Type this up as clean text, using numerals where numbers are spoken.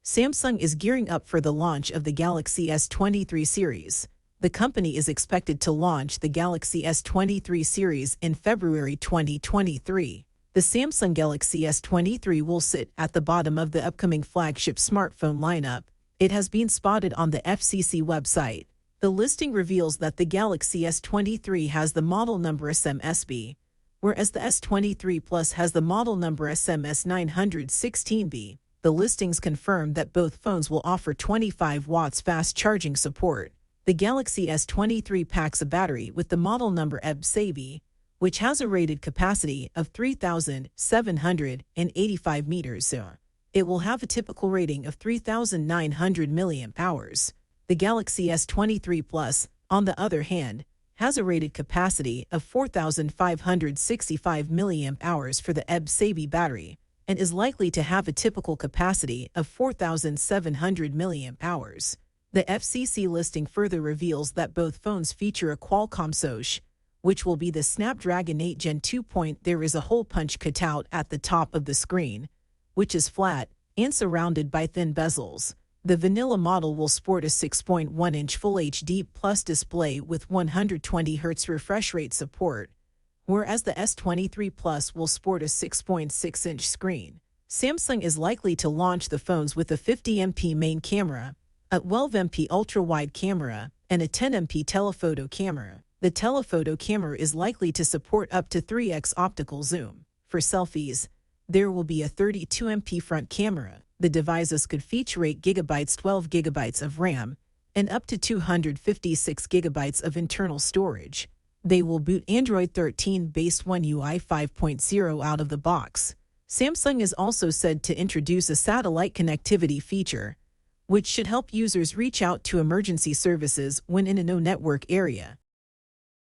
Samsung is gearing up for the launch of the Galaxy S23 series. The company is expected to launch the Galaxy S23 series in February 2023. The Samsung Galaxy S23 will sit at the bottom of the upcoming flagship smartphone lineup. It has been spotted on the FCC website. The listing reveals that the Galaxy S23 has the model number SMSB, whereas the S23 Plus has the model number SMS916B. The listings confirm that both phones will offer 25 watts fast charging support. The Galaxy S23 packs a battery with the model number EB-SABI, which has a rated capacity of 3,785 meters. It will have a typical rating of 3,900 mAh. The Galaxy S23 Plus, on the other hand, has a rated capacity of 4,565 mAh for the EB-SABI battery, and is likely to have a typical capacity of 4,700 mAh. The FCC listing further reveals that both phones feature a Qualcomm SoC, which will be the Snapdragon 8 Gen 2. There is a hole punch cutout at the top of the screen, which is flat and surrounded by thin bezels. The vanilla model will sport a 6.1-inch Full HD Plus display with 120 Hz refresh rate support, whereas the S23 Plus will sport a 6.6-inch screen. Samsung is likely to launch the phones with a 50MP main camera, a 12MP ultra-wide camera, and a 10MP telephoto camera. The telephoto camera is likely to support up to 3x optical zoom. For selfies, there will be a 32MP front camera. The devices could feature 8GB, 12GB of RAM, and up to 256GB of internal storage. They will boot Android 13 based One UI 5.0 out of the box. Samsung is also said to introduce a satellite connectivity feature, which should help users reach out to emergency services when in a no-network area.